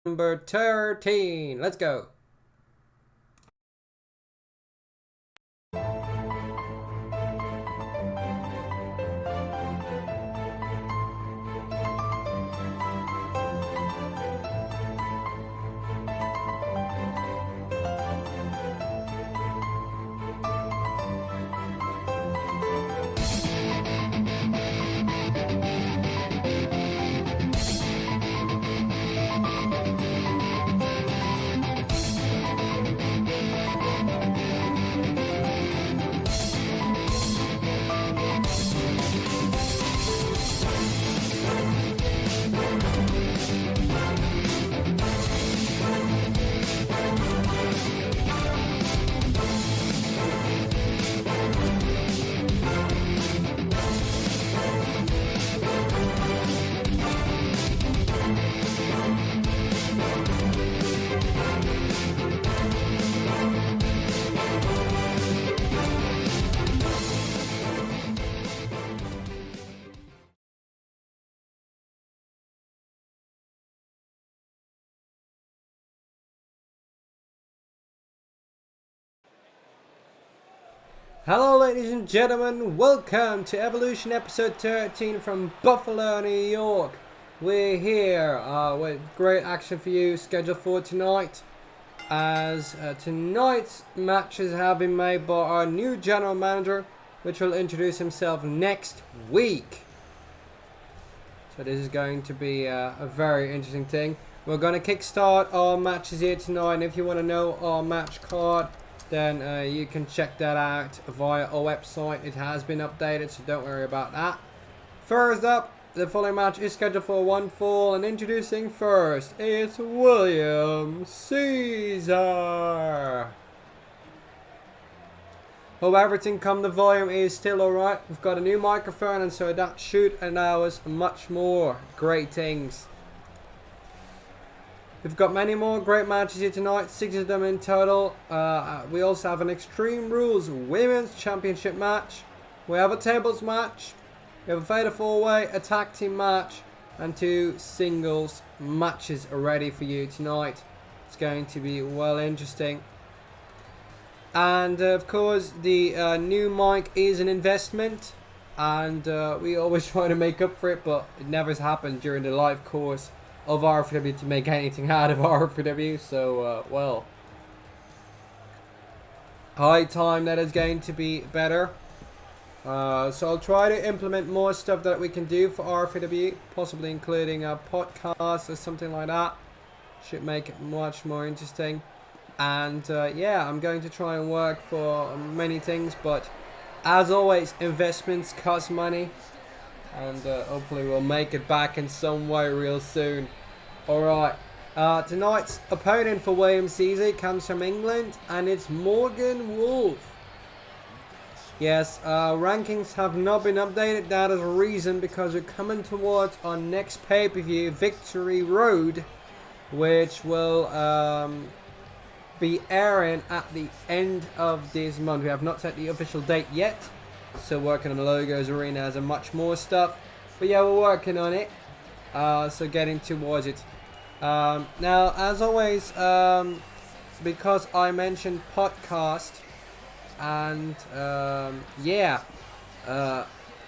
Number 13. Let's go. Hello ladies and gentlemen, welcome to Evolution episode 13 from Buffalo, New York. We're here with great action for you scheduled for tonight, as tonight's matches have been made by our new general manager, which will introduce himself next week. So this is going to be a very interesting thing. We're going to kickstart our matches here tonight, and if you want to know our match card, then you can check that out via our website. It has been updated, so don't worry about that. First up, the following match is scheduled for one fall, and introducing first, it's William Caesar. Hope everything come the volume is still alright. We've got a new microphone, and so that should allow us much more great things. We've got many more great matches here tonight, 6 of them in total. We also have an Extreme Rules Women's Championship match. We have a tables match. We have a fatal 4-way, a tag team match, and 2 singles matches ready for you tonight. It's going to be well interesting. And of course, the new mic is an investment, and we always try to make up for it, but it never happened during the live course of Rfpw to make anything out of Rfpw, so well, high time that is going to be better. So I'll try to implement more stuff that we can do for Rfpw, possibly including a podcast or something like that. Should make it much more interesting. And yeah, I'm going to try and work for many things, but as always, investments cost money. And hopefully we'll make it back in some way real soon. Alright, tonight's opponent for William Caesar comes from England, and it's Morgan Wolf. Yes, rankings have not been updated. That is a reason, because we're coming towards our next pay-per-view, Victory Road, which will be airing at the end of this month. We have not set the official date yet. Still working on the logos, arenas, and much more stuff. But yeah, we're working on it. So getting towards it. Now, as always, because I mentioned podcast, and yeah,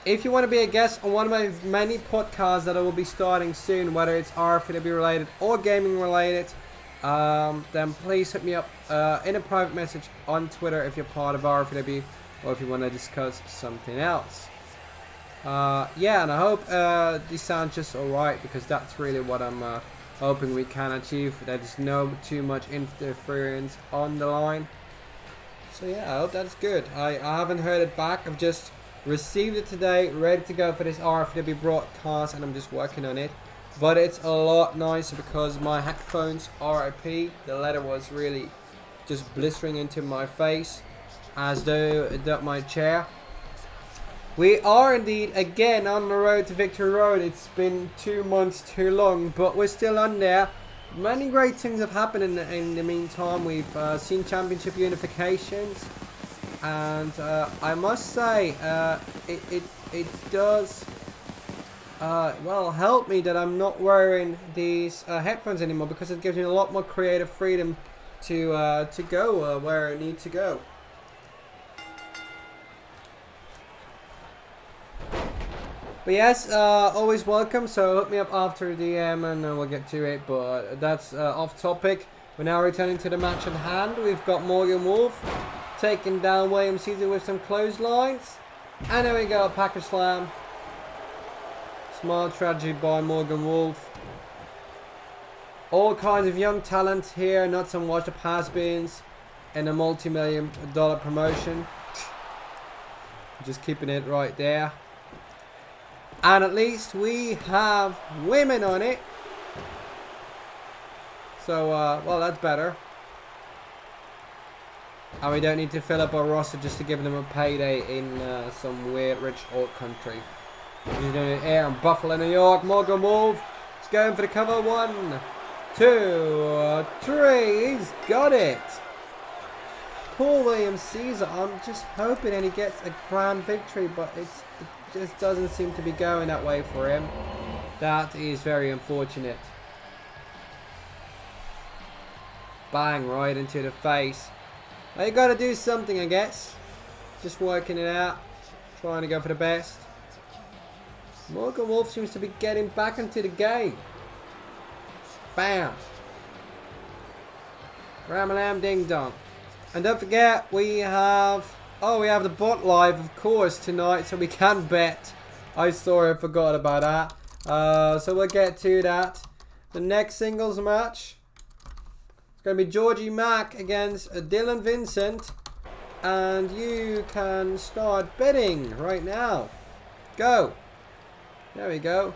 if you want to be a guest on one of my many podcasts that I will be starting soon, whether it's Rfpw related or gaming related, then please hit me up in a private message on Twitter if you're part of Rfpw, or if you want to discuss something else. Yeah, and I hope this sounds just alright, because that's really what I'm hoping we can achieve. There is no too much interference on the line. So yeah, I hope that's good. I haven't heard it back. I've just received it today, ready to go for this Rfpw broadcast, and I'm just working on it. But it's a lot nicer because my headphones, RIP, the letter was really just blistering into my face, as though it got my chair. We are indeed again on the road to Victory Road. It's been 2 months too long, but we're still on there. Many great things have happened in the meantime. We've seen championship unifications, and I must say it does Well, help me that I'm not wearing these headphones anymore, because it gives me a lot more creative freedom to go where I need to go. But yes, always welcome. So hook me up after the DM and we'll get to it. But that's off topic. We're now returning to the match at hand. We've got Morgan Wolf taking down William Caesar with some clotheslines. And there we go, package slam. Smart strategy by Morgan Wolf. All kinds of young talent here, not some washed up has-beens in a multi-million-dollar promotion. Just keeping it right there. And at least we have women on it. So, well, that's better. And we don't need to fill up our roster just to give them a payday in some weird rich old country. He's doing it here in Buffalo, New York. Morgan Wolf is going for the cover. 1, 2, 3. He's got it. Poor William Caesar. I'm just hoping and he gets a grand victory, but it just doesn't seem to be going that way for him. That is very unfortunate. Bang, right into the face. Well, you got to do something, I guess. Just working it out. Trying to go for the best. Morgan Wolf seems to be getting back into the game. Bam. Ram-a-lam ding-dong. And don't forget, we have... Oh, we have the bot live, of course, tonight, so we can bet. I forgot about that. So we'll get to that. The next singles match. It's going to be Georgie Mack against Dylan Vincent. And you can start betting right now. Go. There we go.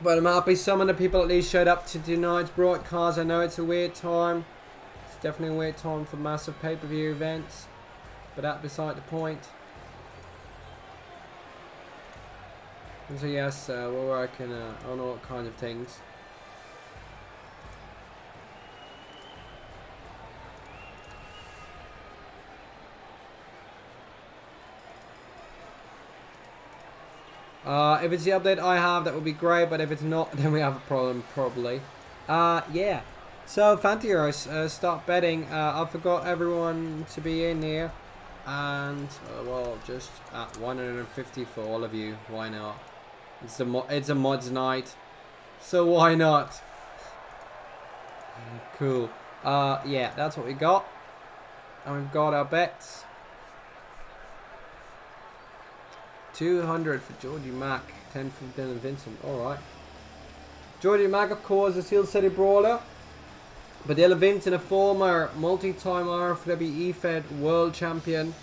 But I'm happy some of the people at least showed up to tonight's broadcast. I know it's a weird time. It's definitely a weird time for massive pay-per-view events. But that beside the point. And so yes, we're working on all kinds of things. If it's the update I have, that would be great, but if it's not, then we have a problem, probably. Yeah. So, Fantasy Heroes, start betting. I forgot everyone to be in here. And, well, just at 150 for all of you. Why not? It's a mods night. So, why not? Cool. Yeah, that's what we got. And we've got our bets. 200 for Georgie Mack, 10 for Dylan Vincent. Alright. Georgie Mack, of course, a Steel City Brawler. But Dylan Vincent, a former multi-time Rfpw Fed World Champion.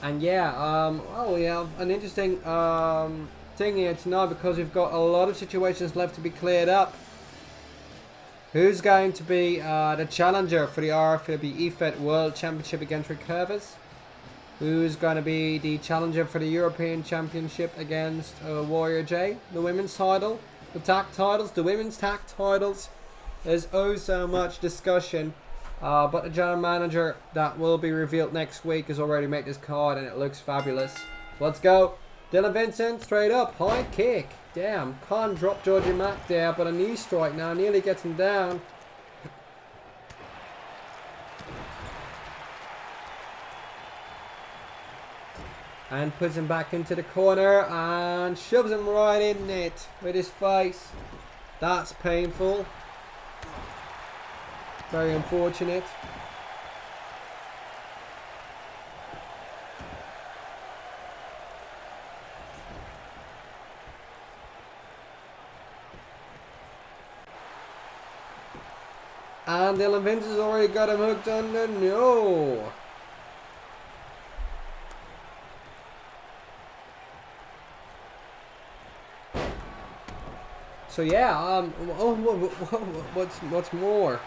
And yeah, well, we have an interesting thing here tonight because we've got a lot of situations left to be cleared up. Who's going to be the challenger for the Rfpw Fed World Championship against Rick Curvis? Who's going to be the challenger for the European Championship against Warrior J? The women's title, the tag titles, the women's tag titles. There's oh so much discussion. But the general manager that will be revealed next week has already made this card and it looks fabulous. Let's go. Dylan Vincent, straight up, high kick. Damn, can't drop Georgie Mack there, but a knee strike now nearly gets him down. And puts him back into the corner and shoves him right in it with his face. That's painful. Very unfortunate. And Dylan Vince has already got him hooked under. No. So yeah, what's more?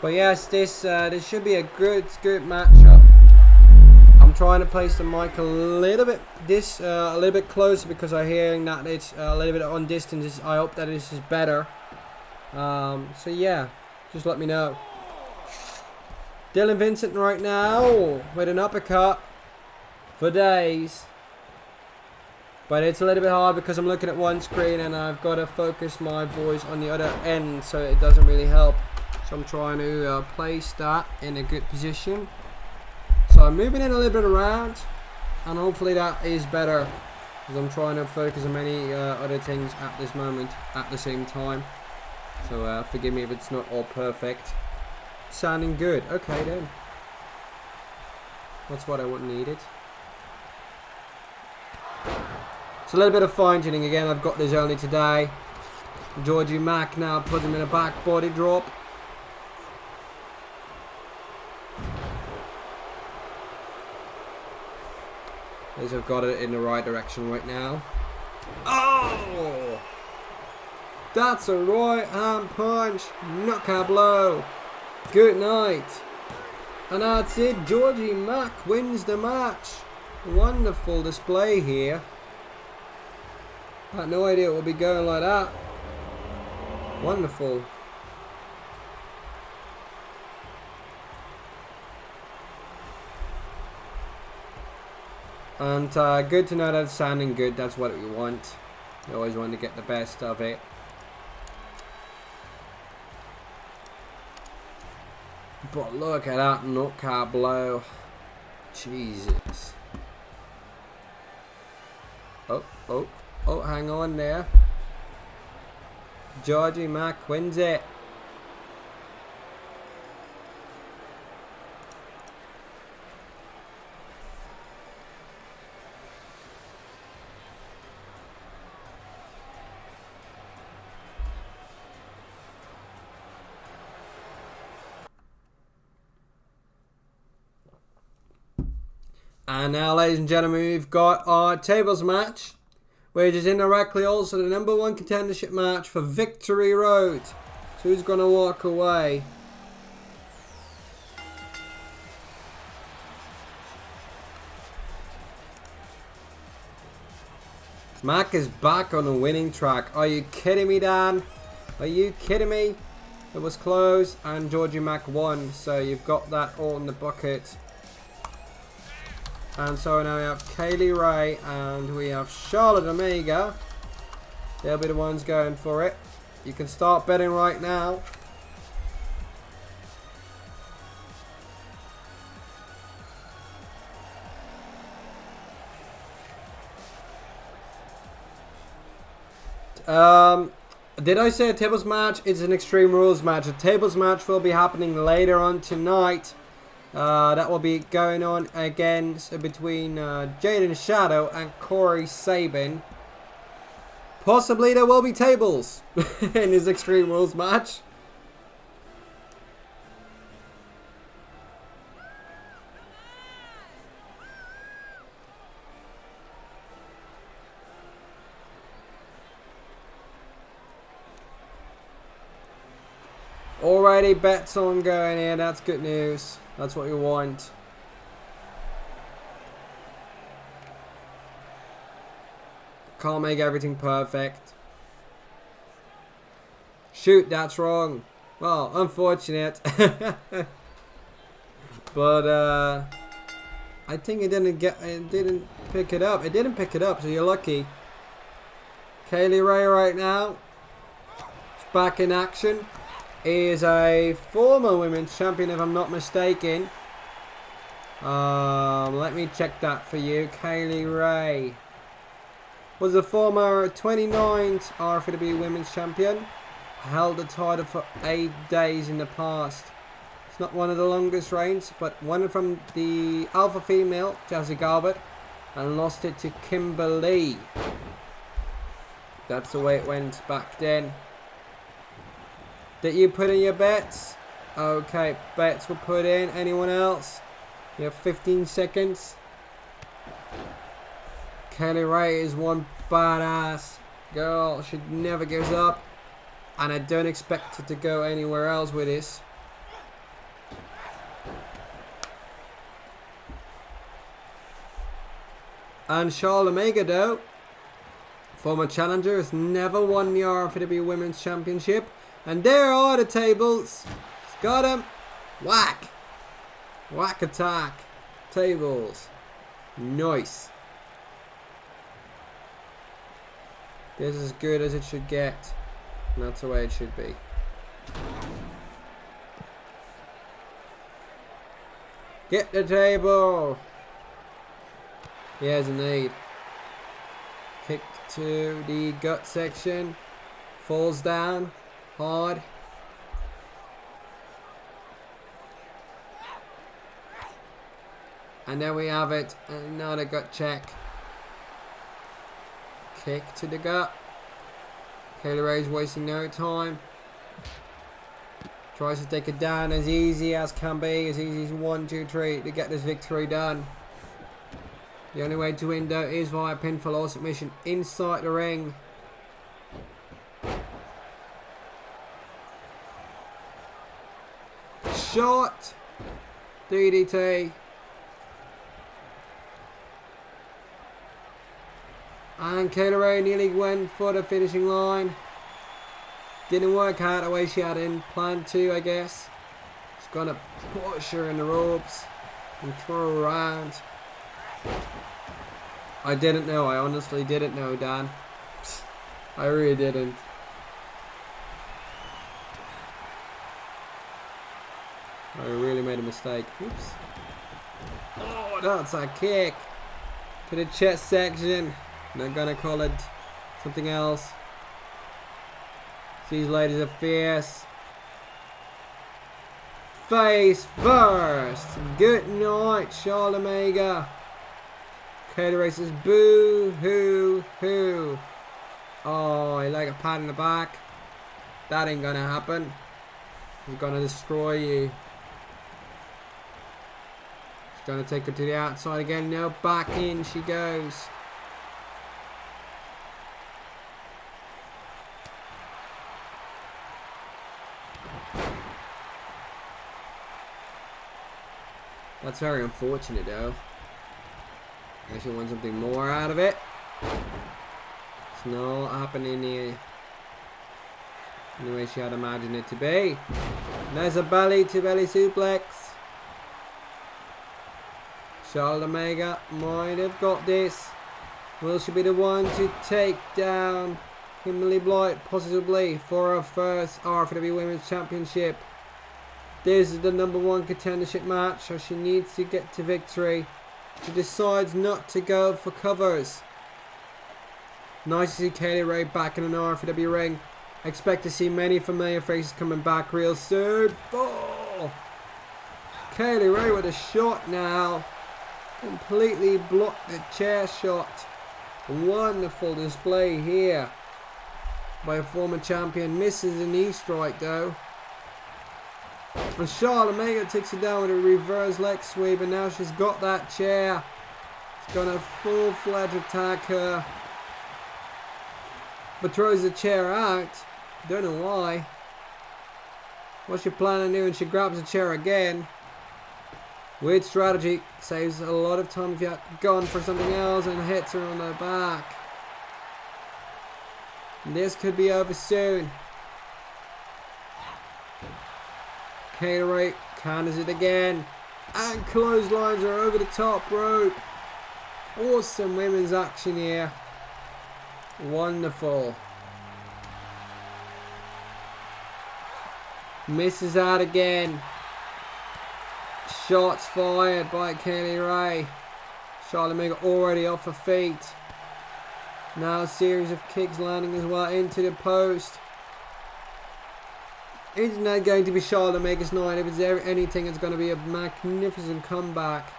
But yes, this should be a good matchup. I'm trying to place the mic a little bit closer because I'm hearing that it's a little bit on distance. I hope that this is better. So yeah, just let me know. Dylan Vincent right now with an uppercut for days. But it's a little bit hard because I'm looking at one screen and I've got to focus my voice on the other end, so it doesn't really help. So I'm trying to place that in a good position. So I'm moving it a little bit around, and hopefully that is better, because I'm trying to focus on many other things at this moment at the same time. So forgive me if it's not all perfect. Sounding good. Okay then. That's what I needed. It's a little bit of fine tuning again. I've got this only today. Georgie Mack now put him in a back body drop. As I've got it in the right direction right now. Oh! That's a right hand punch. Knockout blow. Good night. And that's it. Georgie Mack wins the match. Wonderful display here. I had no idea it would be going like that. Wonderful. And good to know that it's sounding good. That's what we want. You always want to get the best of it. But look at that knockout blow. Jesus. Oh, hang on there. Georgie Mack wins it. And now, ladies and gentlemen, we've got our tables match, which is indirectly also the #1 contendership match for Victory Road. So who's going to walk away? Mack is back on a winning track. Are you kidding me, Dan? Are you kidding me? It was close and Georgie Mack won. So you've got that all in the bucket. And so now we have Kaylee Ray and we have Charlotte Omega. They'll be the ones going for it. You can start betting right now. Did I say a tables match? It's an Extreme Rules match. A tables match will be happening later on tonight. That will be going on again between Jaden Shadow and Corey Sabin. Possibly there will be tables in his Extreme Rules match. Alrighty, bets on going in. That's good news. That's what we want. Can't make everything perfect. Shoot, that's wrong. Well, unfortunate. But I think it didn't pick it up. It didn't pick it up, so you're lucky. Kaylee Ray right now is back in action. Is a former women's champion, if I'm not mistaken. Let me check that for you. Kaylee Ray was a former 29th Rfpw women's champion. Held the title for 8 days in the past. It's not one of the longest reigns, but won from the alpha female, Jazzy Garbutt, and lost it to Kimberly. That's the way it went back then. Did you put in your bets? Okay, bets were put in. Anyone else? You have 15 seconds. Kaylee Ray is one badass girl. She never gives up. And I don't expect her to go anywhere else with this. And Charlotte Omega, though, former challenger, has never won the Rfpw Women's Championship. And there are the tables. He's got him. Whack. Whack attack. Tables. Nice. This is as good as it should get. And that's the way it should be. Get the table. Yes, indeed. Kick to the gut section. Falls down. Hard. And there we have it. Another gut check. Kick to the gut. Kaylee Ray's wasting no time. Tries to take it down as easy as can be. As easy as 1, 2, 3 to get this victory done. The only way to win, though, is via pinfall or submission inside the ring. Shot. DDT. And Kaylee Ray nearly went for the finishing line. Didn't work out the way she had in plan to, I guess. She's gonna push her in the ropes and throw her around. I didn't know. I honestly didn't know, Dan. I really didn't. I really made a mistake. Oops. Oh, that's a kick to the chest section. They're gonna call it something else. These ladies are fierce. Face first. Good night, Charlotte Omega. Kaylee Ray says boo hoo hoo. Oh, I like a pat in the back. That ain't gonna happen. He's gonna destroy you. She's gonna take her to the outside again. Now back in she goes. That's very unfortunate, though. I should want something more out of it. It's not happening here. In the way she had imagined it to be. And there's a belly to belly suplex. Charlotte Omega might have got this. Will she be the one to take down Kimberly Blight, possibly for her first Rfpw Women's Championship? This is the #1 contendership match, so she needs to get to victory. She decides not to go for covers. Nice to see Kaylee Ray back in an Rfpw ring. I expect to see many familiar faces coming back real soon. Oh! Kaylee Ray with a shot now. Completely blocked the chair shot. Wonderful display here by a former champion. Misses a knee strike, though. And Charlotte Omega takes it down with a reverse leg sweep, and now she's got that chair. She's gonna full-fledged attack her, but throws the chair out. Don't know why. What's she planning to do? And she grabs the chair again. Weird strategy. Saves a lot of time if you're going for something else, and hits her on the back. And this could be over soon. Kaylee Ray counters it again. And clotheslines her over the top rope. Awesome women's action here. Wonderful. Misses out again. Shots fired by Kaylee Ray. Charlotte Omega already off her feet. Now a series of kicks landing as well into the post. It's not going to be Charlotte Omega's night. If it's anything, it's going to be a magnificent comeback.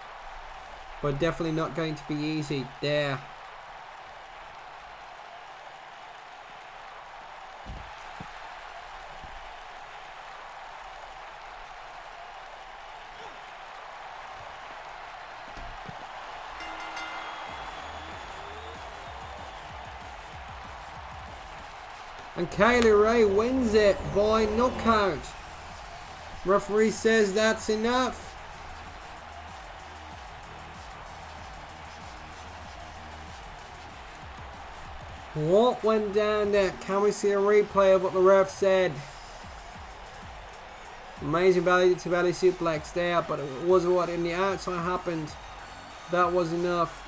But definitely not going to be easy there. And Kaylee Ray wins it by knockout. Referee says that's enough. What went down there? Can we see a replay of what the ref said? Amazing belly to belly suplex there, but it was what in the outside happened. That was enough.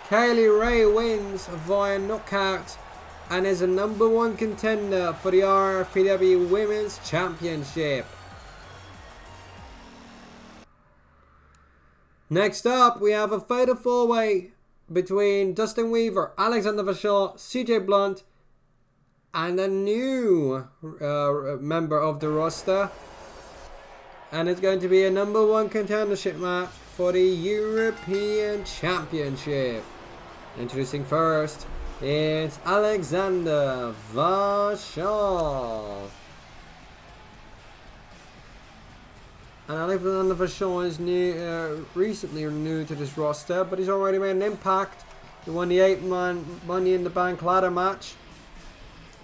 Kaylee Ray wins via knockout and is a #1 contender for the Rfpw Women's Championship. Next up, we have a fatal 4-way between Dustin Weaver, Alexander Vachon, CJ Blunt, and a new member of the roster. And it's going to be a #1 contendership match for the European Championship. Introducing first, it's Alexander Vachon. And Alexander Vachon is recently new to this roster, but he's already made an impact. He won the 8-man Money in the Bank ladder match.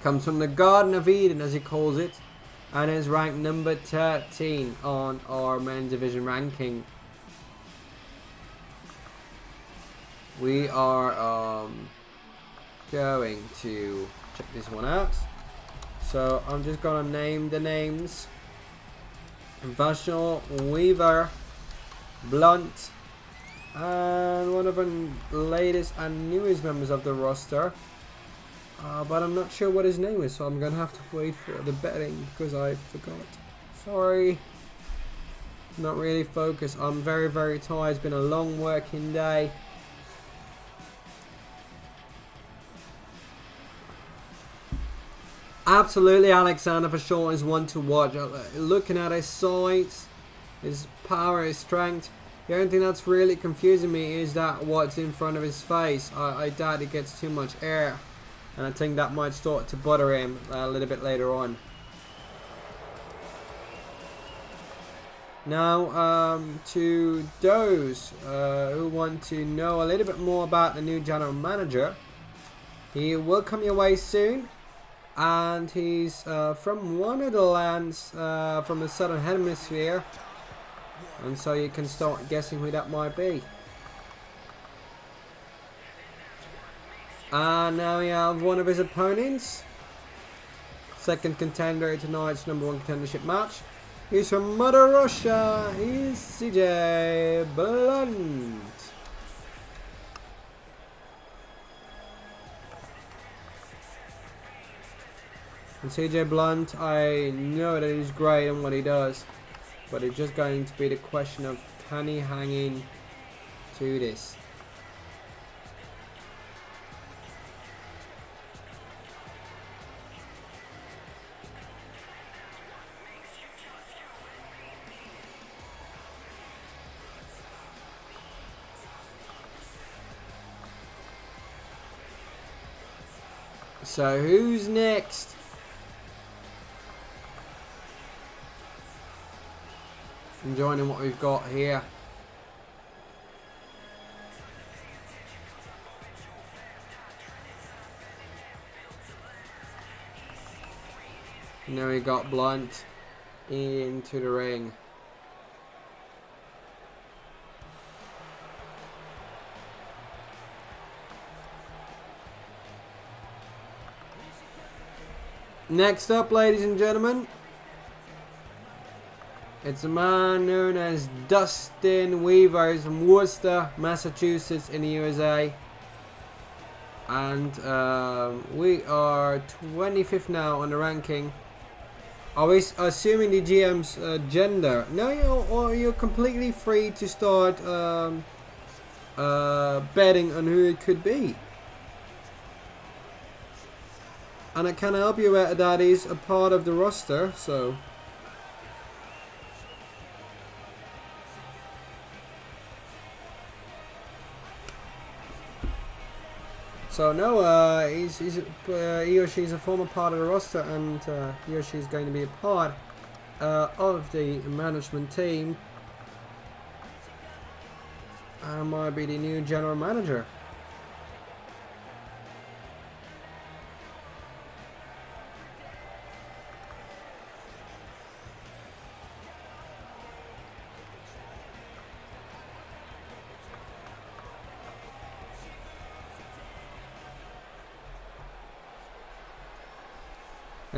Comes from the Garden of Eden, as he calls it, and is ranked number 13 on our men's division ranking. We are going to check this one out. So I'm just gonna name the names: Vachon, Weaver, Blunt, and one of the latest and newest members of the roster. But I'm not sure what his name is, so I'm gonna have to wait for the betting because I forgot. Sorry. Not really focused. I'm very, very tired. It's been a long working day. Absolutely, Alexander Vachon is one to watch. Looking at his size, his power, his strength. The only thing that's really confusing me is that what's in front of his face. I doubt he gets too much air. And I think that might start to butter him a little bit later on. Now, to those who want to know a little bit more about the new general manager, he will come your way soon. And he's from one of the lands from the southern hemisphere. And so you can start guessing who that might be. And now we have one of his opponents. Second contender in tonight's #1 contendership match. He's from Mother Russia. He's CJ Blunt. And CJ Blunt, I know that he's great in what he does. But it's just going to be the question of, can he hang in to this? So who's next? Enjoying what we've got here. And then we got Blunt into the ring. Next up, ladies and gentlemen, it's a man known as Dustin Weaver. He's from Worcester, Massachusetts in the USA. And we are 25th now on the ranking. Are we assuming the GM's gender? No, you're completely free to start betting on who it could be. And I can help you out that he's a part of the roster, so. So no, he or she's a former part of the roster, and he or she's going to be a part of the management team. And might be the new general manager.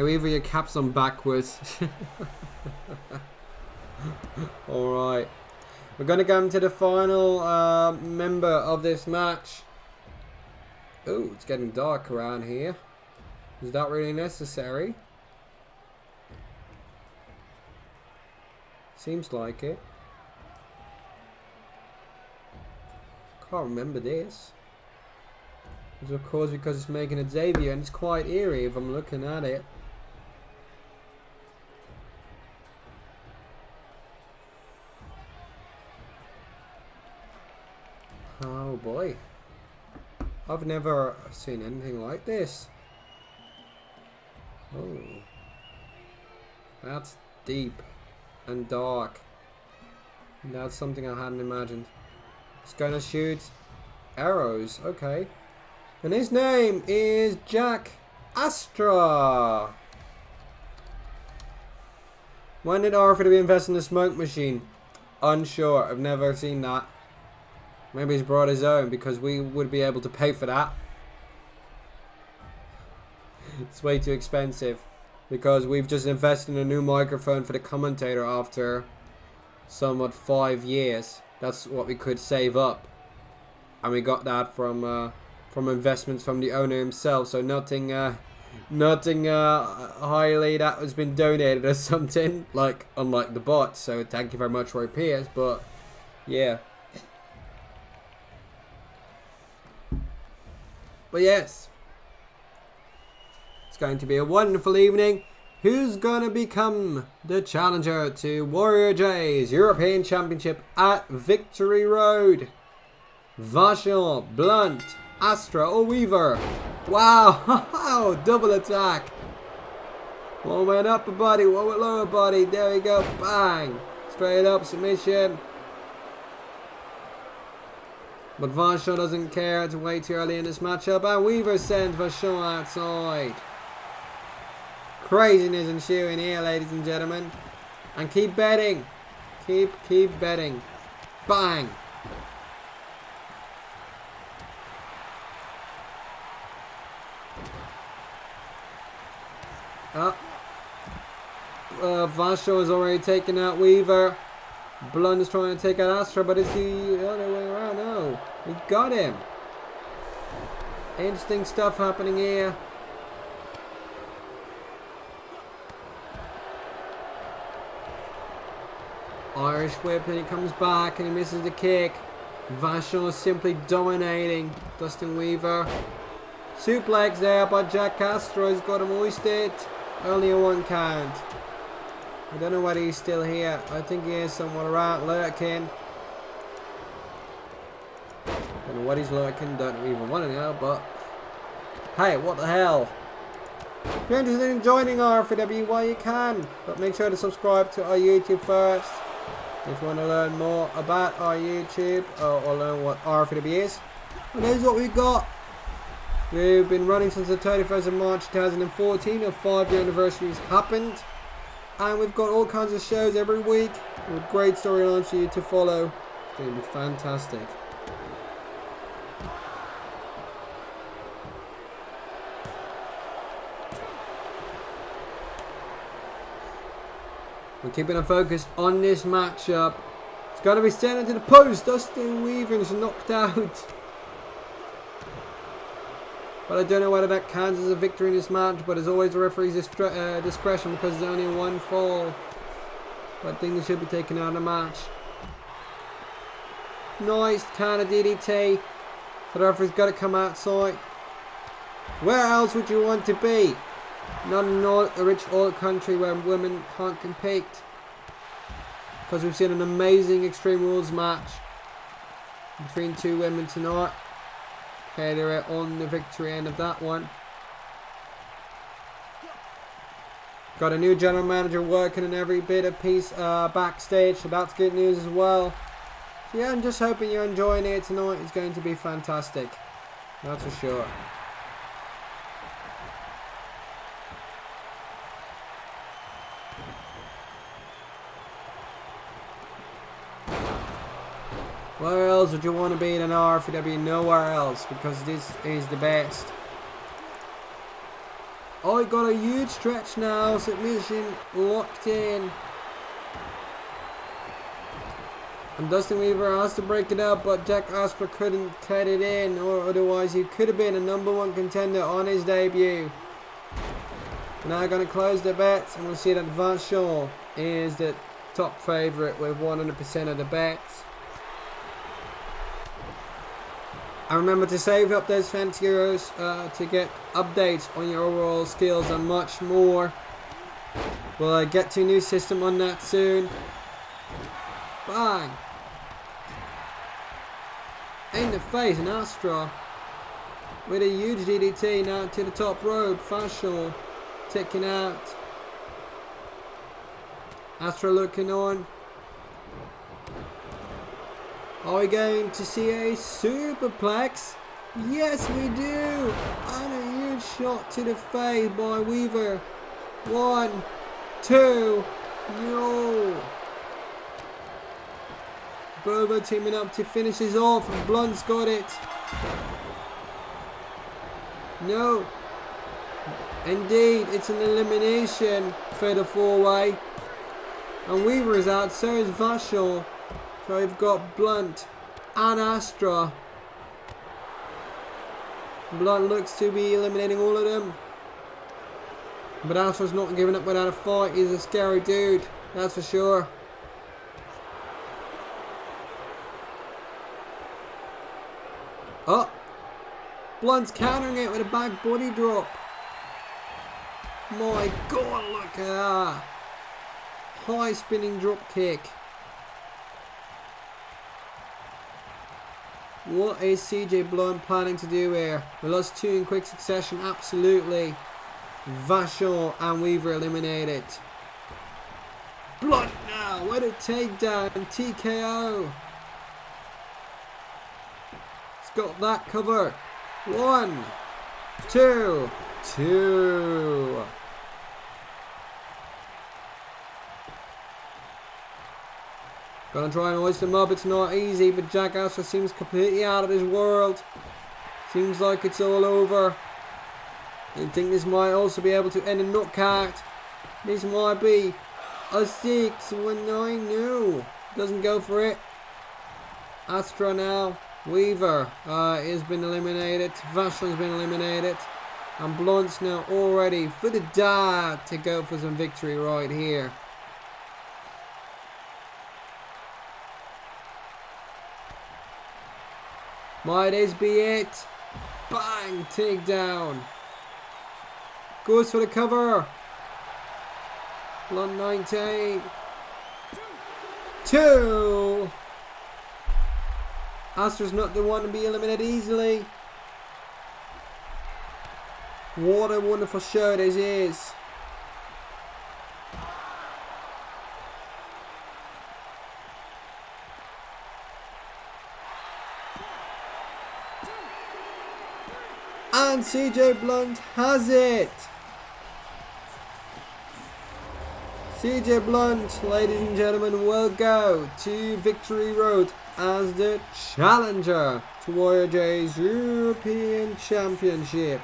However, your cap's on backwards. Alright. We're going to go into the final member of this match. Oh, it's getting dark around here. Is that really necessary? Seems like it. Can't remember this. It's of course because it's making a debut and it's quite eerie if I'm looking at it. Oh boy. I've never seen anything like this. Oh. That's deep and dark. That's something I hadn't imagined. It's gonna shoot arrows. Okay. And his name is Jack Astra. When did Rfpw invest in the smoke machine? Unsure. I've never seen that. Maybe he's brought his own because we would be able to pay for that. It's way too expensive because we've just invested in a new microphone for the commentator after somewhat 5 years. That's what we could save up, and we got that from investments from the owner himself. So nothing highly that has been donated or something, like unlike the bot. So thank you very much, Roy Pierce. But yeah. But yes, it's going to be a wonderful evening. Who's going to become the challenger to Warrior J's European Championship at Victory Road? Vachon, Blunt, Astra or Weaver? Wow, double attack. One went upper body, one went lower body. There we go, bang. Straight up submission. But Vachon doesn't care to wait too early in this matchup, and Weaver sends Vachon outside. Craziness ensuing here, ladies and gentlemen. And keep betting. Keep betting. Bang. Vachon has already taken out Weaver. Blunt is trying to take out Astra, but it's the other way around. No, he got him. Interesting stuff happening here. Irish whip, and he comes back and he misses the kick. Vachon is simply dominating Dustin Weaver. Suplex there by Jack Castro. He's got him hoisted. Only a 1 count. I don't know whether he's still here. I think he is somewhere around lurking. Don't know what he's lurking. Don't even want to know, but hey, what the hell? If you're interested in joining Rfpw, well, you can. But make sure to subscribe to our YouTube first. If you want to learn more about our YouTube or learn what Rfpw is. And here's what we've got. We've been running since the 31st of March 2014. Our 5-year anniversary has happened. And we've got all kinds of shows every week with great storylines for you to follow. It's going to be fantastic. We're keeping our focus on this matchup. It's going to be sent into the post. Dustin Weaver is knocked out. But I don't know whether that counts as a victory in this match. But as always, the referee's discretion because there's only 1 fall. But I think they should be taken out of the match. Nice kind of DDT. So the referee's got to come outside. Where else would you want to be? Not in a rich oil country where women can't compete. Because we've seen an amazing Extreme Rules match between 2 women tonight. Okay, they're on the victory end of that one. Got a new general manager working on every bit of piece backstage, so that's good news as well. So yeah, I'm just hoping you're enjoying it tonight. It's going to be fantastic. That's for sure. Where else would you want to be in an Rfpw? Nowhere else, because this is the best. Oh, he got a huge stretch now. Submission locked in. And Dustin Weaver has to break it up, but Jack Astra couldn't cut it in, or otherwise he could have been a #1 contender on his debut. Now going to close the bets, and we'll see that Vachon is the top favourite with 100% of the bets. And remember to save up those fancy euros to get updates on your overall skills and much more. We'll get to a new system on that soon. Bang! In the face, and Astra with a huge DDT now to the top rope. Vachon taken out. Astra looking on. Are we going to see a superplex? Yes, we do! And a huge shot to the face by Weaver. 1, 2, no! Bobo teaming up to finish this off, and Blunt's got it. No. Indeed, it's an elimination for the 4-way. And Weaver is out, so is Vachon. So we've got Blunt and Astra. Blunt looks to be eliminating all of them. But Astra's not giving up without a fight. He's a scary dude, that's for sure. Oh! Blunt's countering it with a back body drop. My God, look at that. High spinning drop kick. What is CJ Blunt planning to do here? We lost 2 in quick succession, absolutely. Vachon and Weaver eliminated. Blunt now with a takedown and TKO. He's got that covered. 1, 2, 2. Gonna try and hoist him up, it's not easy, but Jack Astra seems completely out of his world. Seems like it's all over. I think this might also be able to end a knockout. This might be a 6 when I know. Doesn't go for it. Astra now. Weaver has been eliminated. Vachon's been eliminated. And Blunt's now all ready for the dad to go for some victory right here. Might this be it? Bang! Takedown. Goes for the cover. Blunt 90. 2. Astra's not the one to be eliminated easily. What a wonderful show this is. And CJ Blunt has it. CJ Blunt, ladies and gentlemen, will go to Victory Road as the challenger to Warrior J's European Championship.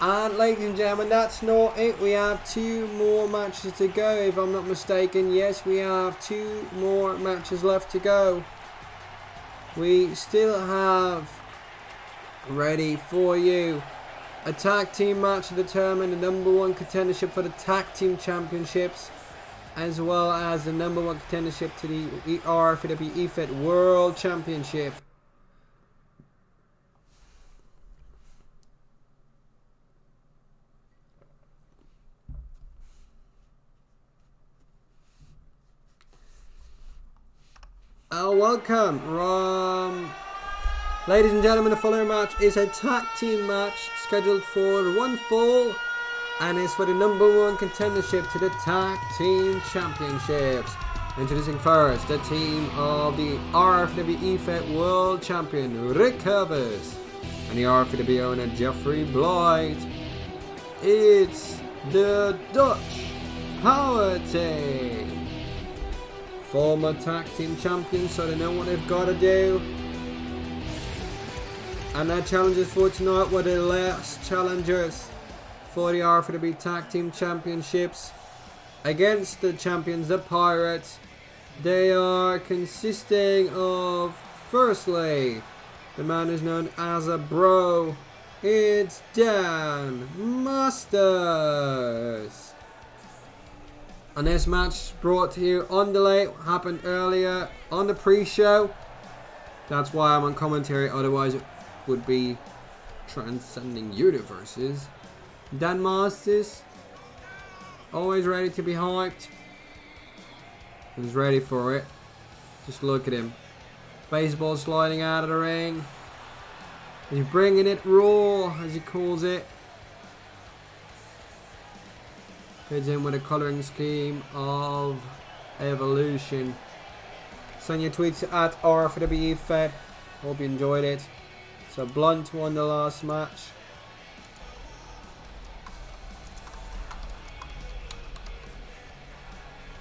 And ladies and gentlemen, that's not it. We have 2 more matches to go, if I'm not mistaken. Yes, we have 2 more matches left to go. We still have ready for you a tag team match to determine the #1 contendership for the tag team championships, as well as the #1 contendership to the Rfpw EFET World Championship. Welcome. Ladies and gentlemen, the following match is a tag team match scheduled for 1 fall and is for the #1 contendership to the tag team championships. Introducing first the team of the Rfpw EFET World Champion Rick Covers and the Rfpw owner Jeffrey Blight. It's the Dutch Power Team. Former tag team champions, so they know what they've got to do. And our challenges for tonight were the last challengers for the Rfpw Tag Team Championships against the champions, the Pirates. They are consisting of, firstly, the man who's known as a bro. It's Dan Masters. And this match brought to you on delay, happened earlier on the pre-show. That's why I'm on commentary, otherwise it would be transcending universes. Dan Masters, always ready to be hyped. He's ready for it. Just look at him. Baseball sliding out of the ring. He's bringing it raw, as he calls it. Fits in with a colouring scheme of Evolution. Send your tweets at Rfpw. Hope you enjoyed it. So Blunt won the last match.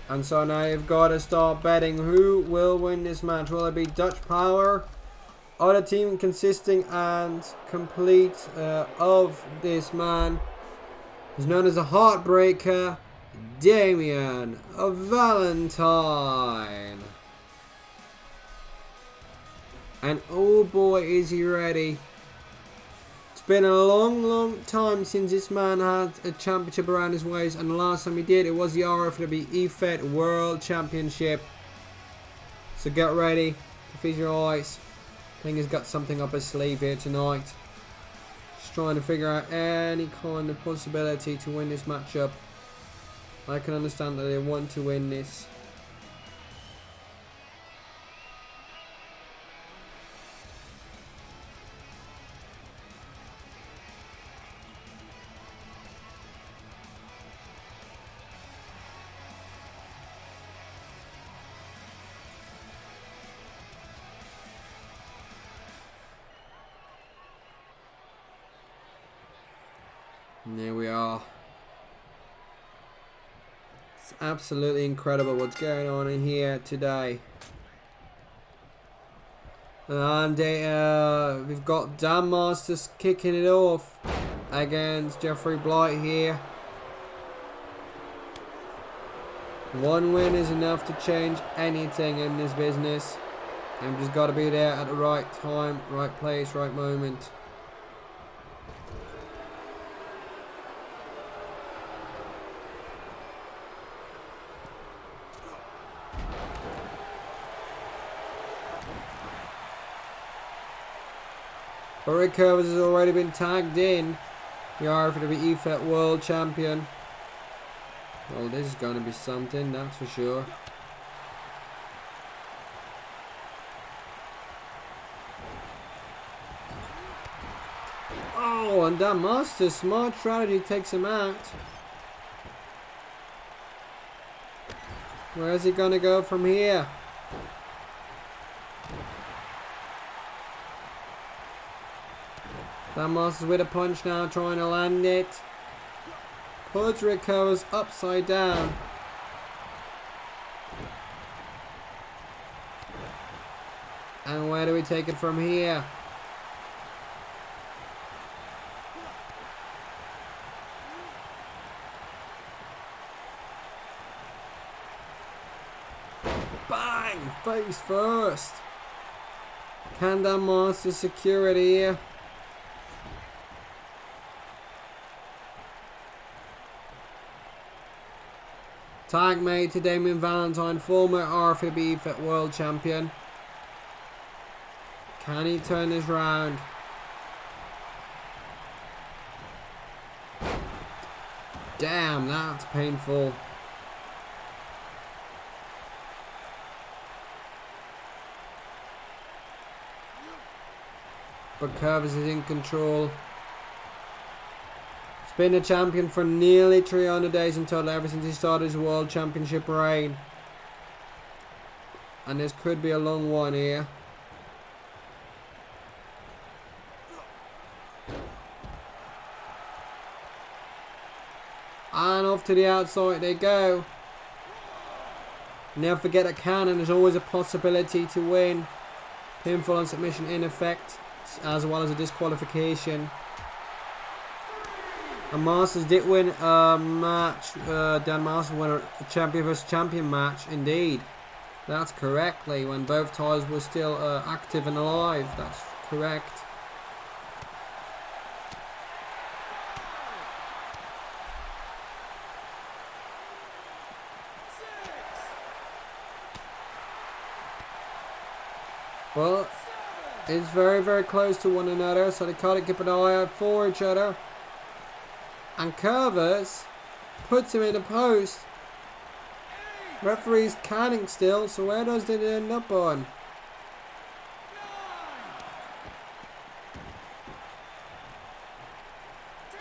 And so now you've got to start betting who will win this match. Will it be Dutch Power? Other team consisting and complete of this man is known as a Heartbreaker, Damien Valentine. And oh boy, is he ready. It's been a long time since this man had a championship around his waist, and the last time he did, it was the Rfpw World Championship. So get ready to feed your eyes. I think he's got something up his sleeve here tonight. Just trying to figure out any kind of possibility to win this matchup. I can understand that they want to win this. And there we are. It's absolutely incredible what's going on in here today. And we've got Dan Masters kicking it off against Jeffrey Blight here. One win is enough to change anything in this business. And just got to be there at the right time, right place, right moment. But Rick Curvis has already been tagged in. The Rfpw World Champion. Well, this is going to be something, that's for sure. Oh, and that Master, smart strategy takes him out. Where is he going to go from here? Dan Masters with a punch now, trying to land it. Puts Rick Curvis upside down. And where do we take it from here? Bang! Face first. Can Dan Masters secure it here? Tag made to Damien Valentine, former Rfpw World Champion. Can he turn this round? Damn, that's painful. But Curvis is in control. Been a champion for nearly 300 days in total ever since he started his World Championship reign. And this could be a long one here. And off to the outside they go. Never forget a cannon, there's always a possibility to win. Pinfall and submission in effect. as well as a disqualification. And Masters did win a match. Dan Masters won a champion versus champion match, indeed. That's correctly, when both titles were still active and alive. That's correct. But it's very, very close to one another, so they gotta keep an eye out for each other. And Curvers puts him in the post. Referee's canning still, so where does it end up on?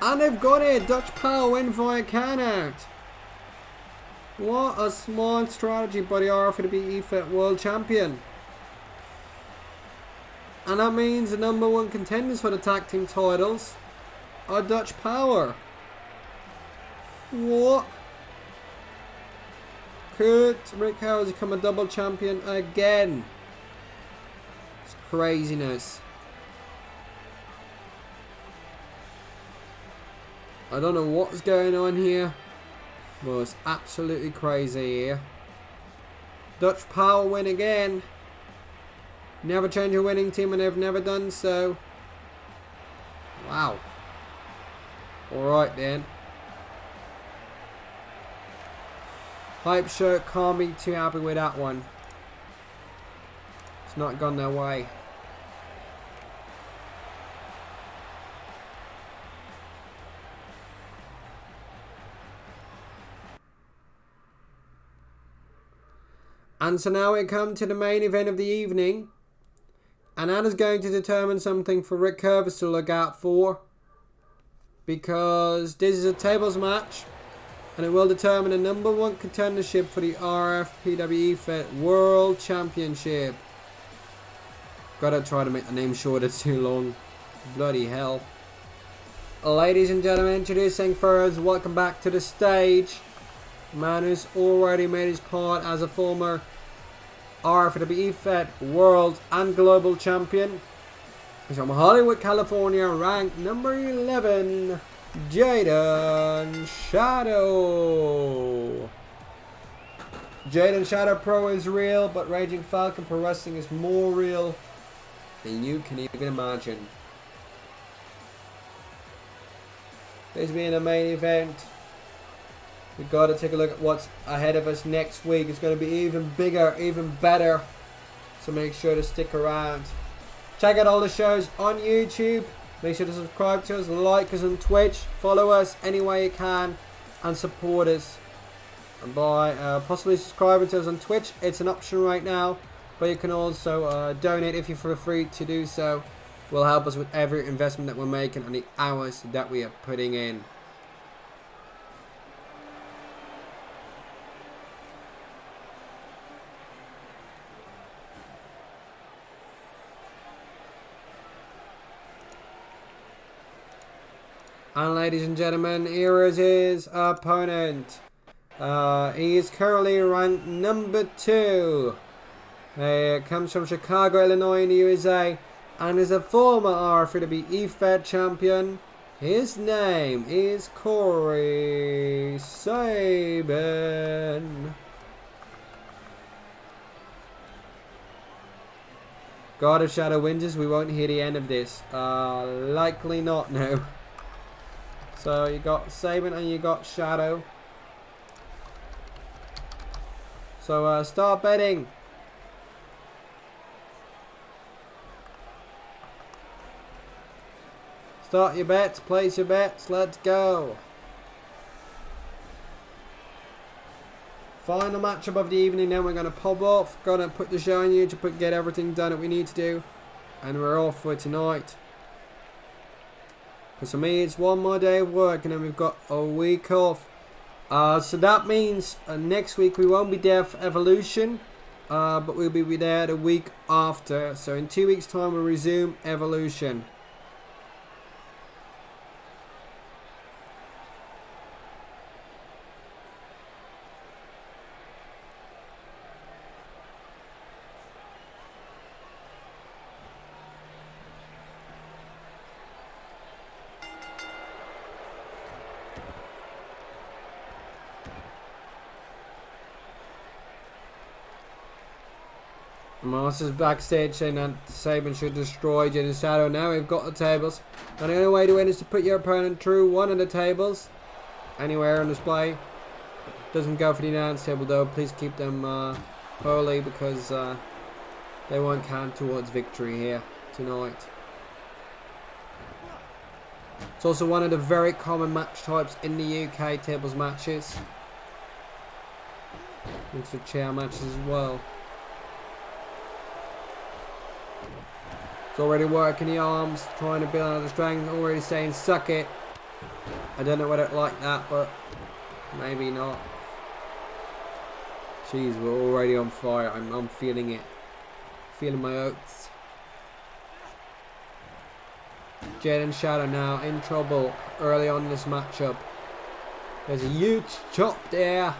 And they've got it! Dutch Power win via can out. What a smart strategy by the Rfpw EFET World Champion. And that means the number one contenders for the tag team titles are Dutch Power. What? Could Rick Howard become a double champion again? It's craziness. I don't know what's going on here. Well, it's absolutely crazy here. Dutch Power win again. Never change a winning team, and they've never done so. Wow. Alright then. Hype Show can't be too happy with that one. It's not gone their way. And so now we come to the main event of the evening. And that is going to determine something for Rick Curvis to look out for. Because this is a tables match. And it will determine the number one contendership for the Rfpw EFET World Championship. Gotta try to make the name short, it's too long. Bloody hell. Ladies and gentlemen, introducing first, welcome back to the stage. Man who's already made his part as a former Rfpw EFET World and Global Champion. He's from Hollywood, California, ranked number 11. Jaden Shadow. Jaden Shadow Pro is real, but Raging Falcon Pro Wrestling is more real than you can even imagine. This being the main event, we've got to take a look at what's ahead of us next week. It's going to be even bigger, even better. So make sure to stick around. Check out all the shows on YouTube. Make sure to subscribe to us, like us on Twitch, follow us any way you can, and support us by possibly subscribing to us on Twitch. It's an option right now, but you can also donate if you feel free to do so. It will help us with every investment that we're making and the hours that we are putting in. And ladies and gentlemen, here is his opponent. He is currently ranked number 2. He comes from Chicago, Illinois in the USA, and is a former Rfpw EFET champion. His name is Corey Sabin. God, if Shadow wins this, we won't hear the end of this. Likely not, no. So you got Sabin and you got Shadow. So start betting. Start your bets, place your bets, let's go. Final matchup of the evening, then we're going to pop off. Gonna put the show on YouTube, get everything done that we need to do. And we're off for tonight. Because for me, it's one more day of work and then we've got a week off. So that means next week we won't be there for Evolution. But we'll be there the week after. So in 2 weeks' time we'll resume Evolution. Masters backstage saying that Saban should destroy Jaden's Shadow. Now we've got the tables. And the only way to win is to put your opponent through one of the tables. Anywhere on display. Doesn't go for the announce table though. Please keep them holy because they won't count towards victory here tonight. It's also one of the very common match types in the UK tables matches. Looks for chair matches as well. It's already working the arms, trying to build out the strength, already saying suck it. I don't know whether it like that, but maybe not. Jeez, we're already on fire. I'm feeling it. Feeling my oats. Jade and Shadow now in trouble early on in this matchup. There's a huge chop there.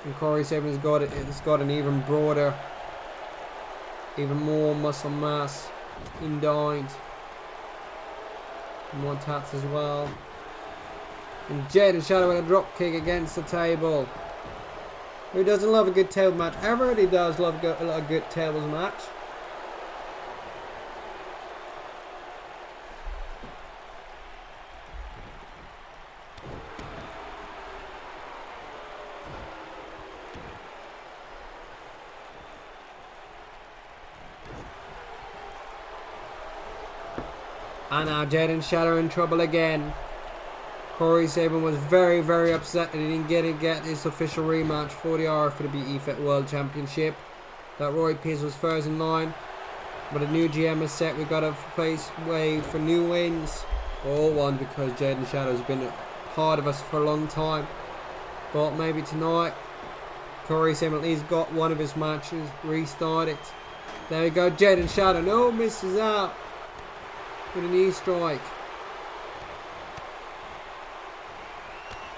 And Corey Saban's got it. It's got an even broader, even more muscle mass indined. More tats as well. And Jade and Shadow with a drop kick against the table. Who doesn't love a good table match? Everybody does love a lot of good tables match. And now Jaden Shadow in trouble again. Corey Saban was very, very upset that he didn't get his official rematch for the Rfpw EFET World Championship. That Roy Pierce was first in line. But a new GM is set. We've got to face way for new wins. All one because Jaden Shadow has been a part of us for a long time. But maybe tonight, Corey Saban at least got one of his matches restarted. There we go, Jaden Shadow. No, misses out with a knee strike.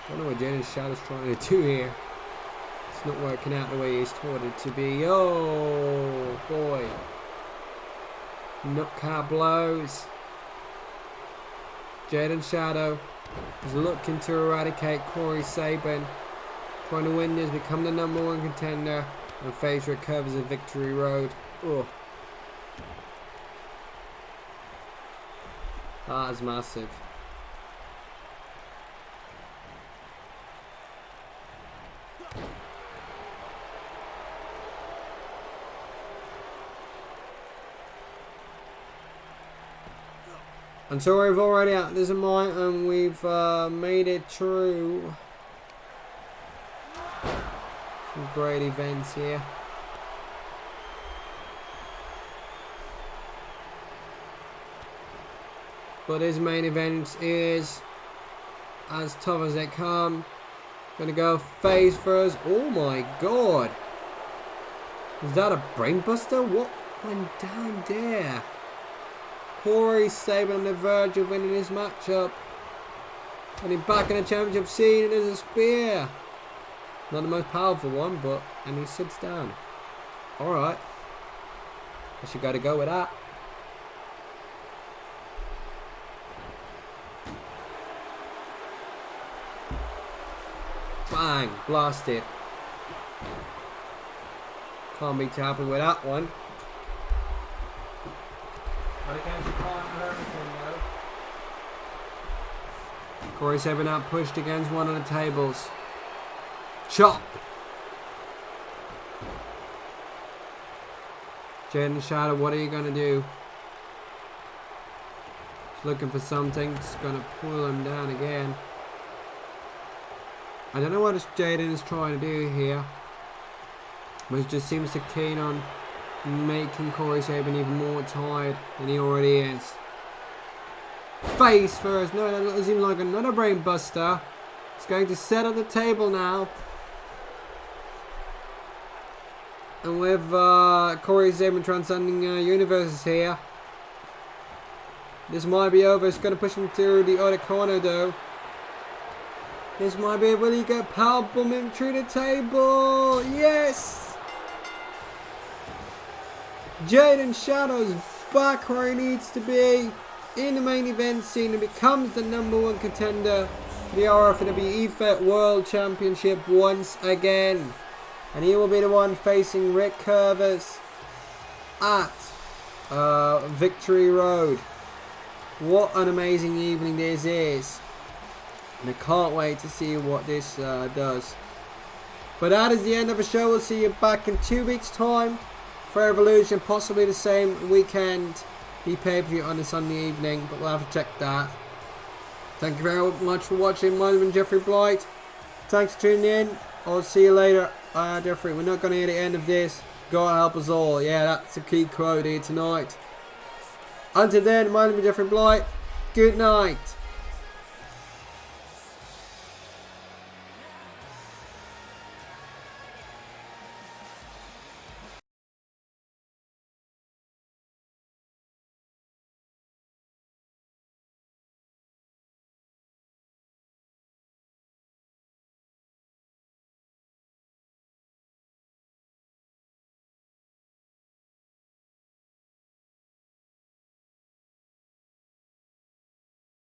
Don't know what Jaden Shadow's trying to do here. It's not working out the way he's taught it to be. Oh boy. Knockout blows. Jaden Shadow is looking to eradicate Corey Saban. Trying to win this, become the #1 contender, and face recovers a victory road. Oh. That is massive. And so we've already at this point and we've made it through some great events here. But his main event is as tough as they come. Gonna go face first. Oh my god. Is that a brainbuster? What went down there? Corey Saban on the verge of winning this matchup. And he's back in the championship scene and there's a spear. Not the most powerful one, but and he sits down. Alright. Guess you gotta go with that. Bang! Blasted. Can't be too happy with that one. But again, you can't hurt anything though. Corey Saban out pushed against one of the tables. Chop! Jaden Shadow, what are you going to do? He's looking for something. He's going to pull him down again. I don't know what Jaden is trying to do here. But he just seems to keen on making Corey Saban even more tired than he already is. Face first. No, that doesn't seem like another brain buster. He's going to set up the table now. And with Corey Saban transcending universes here. This might be over. It's going to push him to the other corner though. This might be. Will he get powerbomb him through the table? Yes! Jaden Shadow's back where he needs to be. in the main event scene and becomes the #1 contender for the Rfpw World Championship once again. And he will be the one facing Rick Curvis at Victory Road. What an amazing evening this is. And I can't wait to see what this does. But that is the end of the show. We'll see you back in 2 weeks' time for Evolution. Possibly the same weekend. The pay-per-view on a Sunday evening. But we'll have to check that. Thank you very much for watching. My name is Jeffrey Blight. Thanks for tuning in. I'll see you later. Jeffrey, we're not going to hear the end of this. God help us all. Yeah, that's a key quote here tonight. Until then, my name is Jeffrey Blight. Good night.